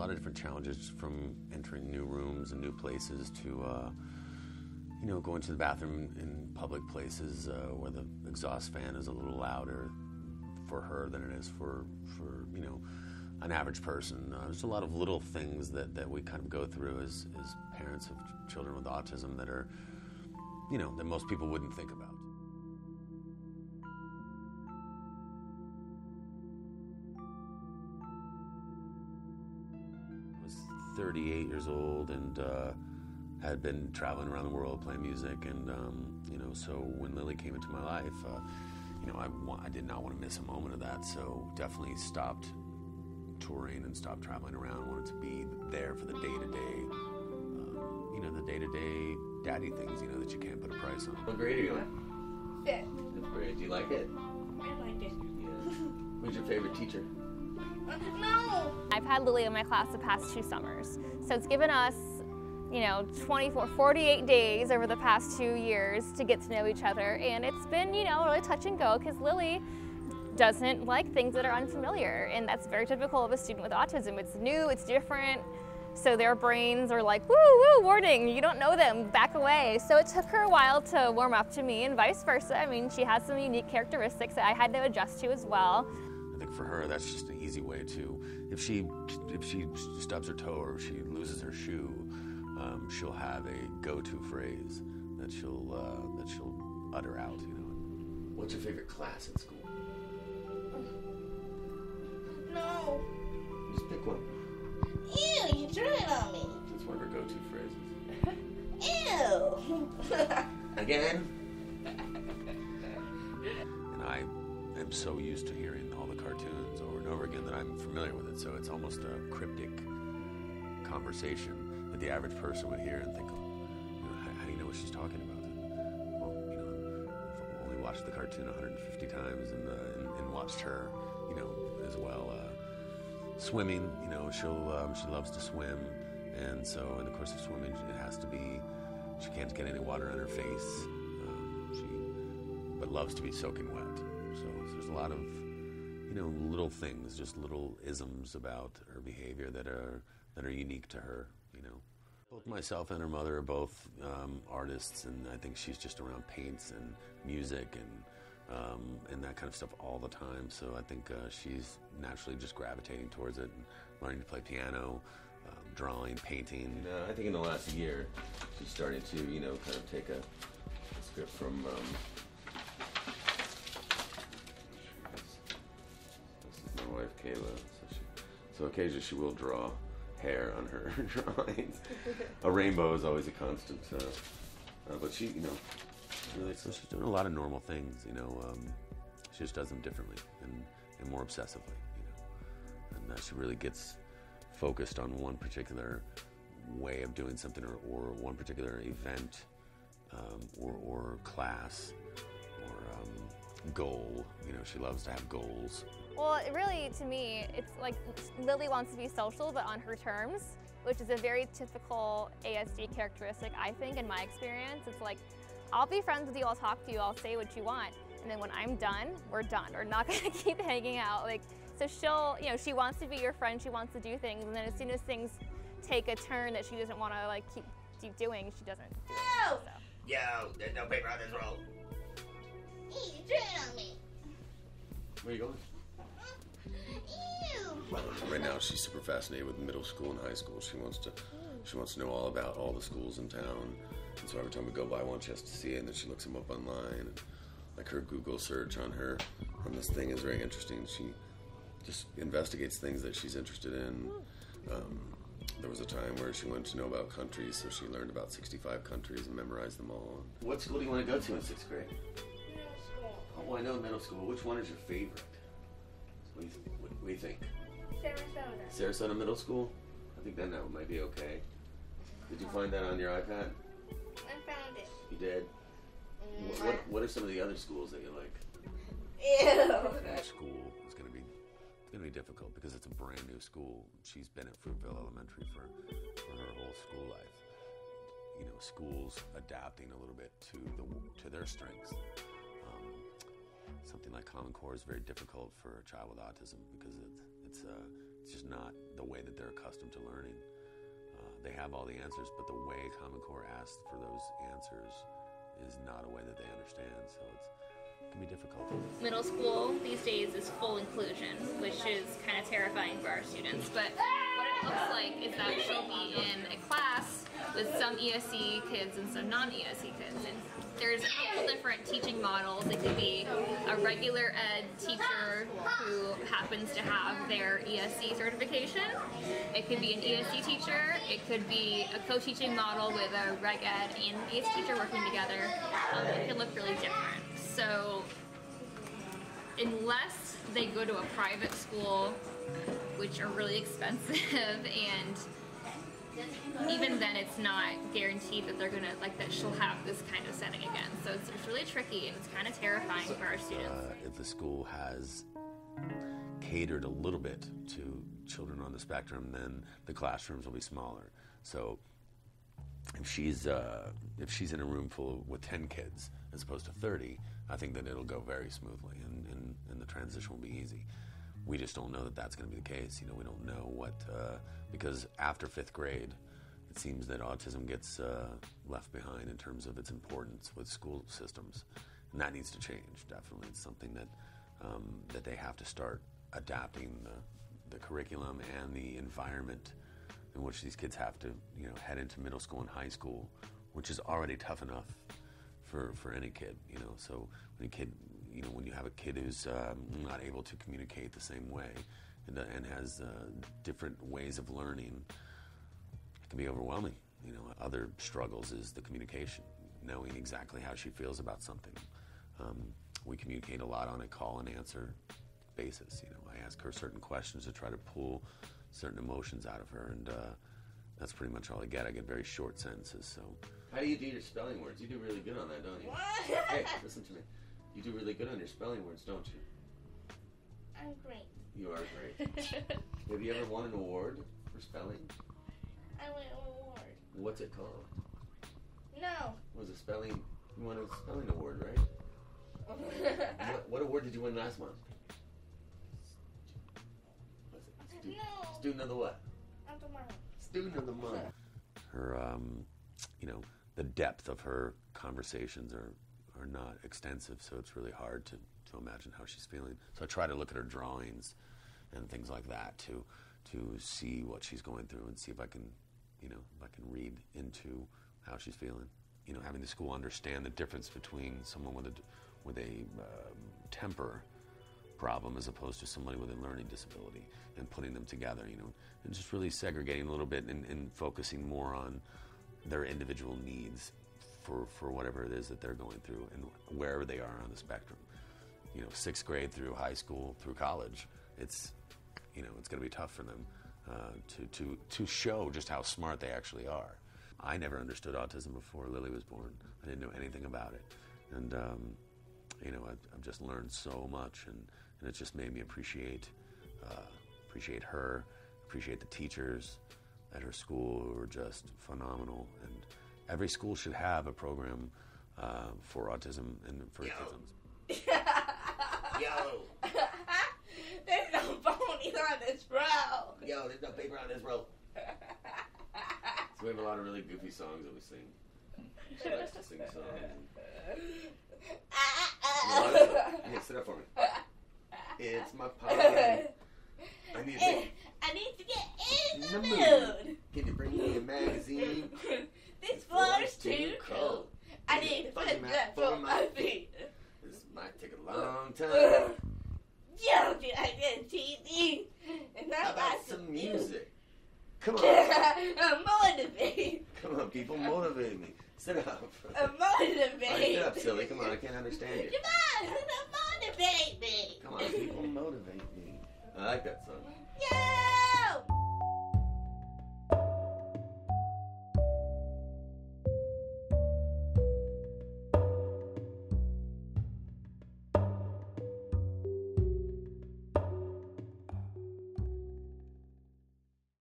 lot of different challenges, from entering new rooms and new places to, going to the bathroom in public places where the exhaust fan is a little louder for her than it is for an average person. There's a lot of little things that we kind of go through as parents of children with autism that are, that most people wouldn't think about. I was 38 years old and had been traveling around the world playing music, and so when Lilly came into my life, I did not want to miss a moment of that, so definitely stopped touring and stopped traveling around. Wanted to be there for the day-to-day, the day-to-day daddy things, that you can't put a price on. What grade are you in? Fifth. Fifth grade. Do you like it? I like it. Yeah. Who's your favorite teacher? No! I've had Lilly in my class the past 2 summers, so it's given us 48 days over the past 2 years to get to know each other, and it's been, really touch and go, because Lilly doesn't like things that are unfamiliar, and that's very typical of a student with autism. It's new, it's different, so their brains are like, woo, woo, warning, you don't know them, back away. So it took her a while to warm up to me, and vice versa. I mean, she has some unique characteristics that I had to adjust to as well. I think for her, that's just an easy way to, if she stubs her toe or she loses her shoe, she'll have a go-to phrase that she'll utter out. What's your favorite class at school? No. Just pick one. Ew, you drew it on me. That's one of her go-to phrases. Ew. Again? And I am so used to hearing all the cartoons over and over again that I'm familiar with it, so it's almost a cryptic conversation that the average person would hear and think, how do you know what she's talking about? Well, I've only watched the cartoon 150 times and watched her, as well. Swimming, she loves to swim, and so in the course of swimming, she can't get any water on her face, but loves to be soaking wet. So there's a lot of, little things, just little isms about her behavior that are unique to her. Both myself and her mother are both artists, and I think she's just around paints and music and that kind of stuff all the time. So I think she's naturally just gravitating towards it and learning to play piano, drawing, painting. I think in the last year, she's starting to, kind of take a script from. This is my wife, Kayla. So occasionally she will draw hair on her drawings. A rainbow is always a constant, but she, really, so she's doing a lot of normal things, she just does them differently and more obsessively, and she really gets focused on one particular way of doing something or one particular event or class or goal. She loves to have goals. Well, really, to me, it's like Lilly wants to be social, but on her terms, which is a very typical ASD characteristic, I think, in my experience. It's like, I'll be friends with you, I'll talk to you, I'll say what you want, and then when I'm done, we're done. We're not gonna keep hanging out. So she'll, she wants to be your friend, she wants to do things, and then as soon as things take a turn that she doesn't want to keep doing, she doesn't do it. No! So. Yo, there's no paper on this roll. Ew, you drew it on me. Where are you going? Ew. Right now, she's super fascinated with middle school and high school. She wants to know all about all the schools in town. And so every time we go by one, she has to see it, and then she looks them up online. And like her Google search on this thing is very interesting. She just investigates things that she's interested in. There was a time where she wanted to know about countries, so she learned about 65 countries and memorized them all. What school do you want to go to in 6th grade? Middle school. Oh, I know middle school. Which one is your favorite? What do you think? Sarasota. Sarasota Middle School? I think that might be okay. Did you find that on your iPad? I found it. You did? What are some of the other schools that you like? Ew. That school is going to be difficult because it's a brand new school. She's been at Fruitville Elementary for her whole school life. Schools adapting a little bit to their strengths. Something like Common Core is very difficult for a child with autism because It's just not the way that they're accustomed to learning. They have all the answers, but the way Common Core asks for those answers is not a way that they understand, so it can be difficult. Middle school these days is full inclusion, which is kind of terrifying for our students, but what it looks like is that she'll be in a class with some ESC kids and some non-ESC kids, and there's a couple different teaching models. It could be a regular ed teacher who happens to have their ESC certification. It could be an ESC teacher. It could be a co-teaching model with a reg ed and ESC teacher working together. It can look really different. So unless they go to a private school, which are really expensive, and even then it's not guaranteed that they're gonna, like, that she'll have this kind of setting again. So it's really tricky, and it's kind of terrifying for our students. If the school has catered a little bit to children on the spectrum, then the classrooms will be smaller. So if she's in a room full with 10 kids as opposed to 30, I think that it'll go very smoothly, and the transition will be easy. We just don't know that that's going to be the case. You know, we don't know what, because after 5th grade, it seems that autism gets left behind in terms of its importance with school systems. And that needs to change, definitely. It's something that that they have to start adapting the curriculum and the environment in which these kids have to, you know, head into middle school and high school, which is already tough enough for any kid, you know. So when you have a kid who's not able to communicate the same way and has different ways of learning, it can be overwhelming. You know, other struggles is the communication, knowing exactly how she feels about something. We communicate a lot on a call and answer basis. You know, I ask her certain questions to try to pull certain emotions out of her, and that's pretty much all I get. I get very short sentences. So, how do you do your spelling words? You do really good on that, don't you? What? Hey, listen to me. You do really good on your spelling words, don't you? I'm great. You are great. Have you ever won an award for spelling? I won an award. What's it called? No. Was it spelling? You won a spelling award, right? What award did you win last month? No. Student of the what? Of the month. Student of the month. Her, you know, the depth of her conversations are not extensive, so it's really hard to imagine how she's feeling. So I try to look at her drawings and things like that to see what she's going through and see if I can, you know, read into how she's feeling. You know, having the school understand the difference between someone with a temper problem as opposed to somebody with a learning disability, and putting them together, you know, and just really segregating a little bit and focusing more on their individual needs for whatever it is that they're going through and wherever they are on the spectrum. You know, 6th grade through high school through college, it's going to be tough for them to show just how smart they actually are. I never understood autism before Lily was born. I didn't know anything about it, and you know, I've just learned so much, and it's just made me appreciate her, appreciate the teachers at her school who are just phenomenal. And every school should have a program for autism and for autism. Yo! There's no ponies on this road. Yo, there's no paper on this road. So we have a lot of really goofy songs that we sing. She likes to sing songs. Hey, sit up for me. It's my party. I need to get in the mood. Can you bring me a magazine? This floor's too cold. I need to put that for my feet. This might take a long time. Yo, dude, I get TV. And How about some music? Come on. Motivate. Come on, people, motivate me. Sit up. Motivate. Right, sit up, silly. Come on, I can't understand you. Come on, motivate me. Come on, people, motivate me. I like that song. Yeah.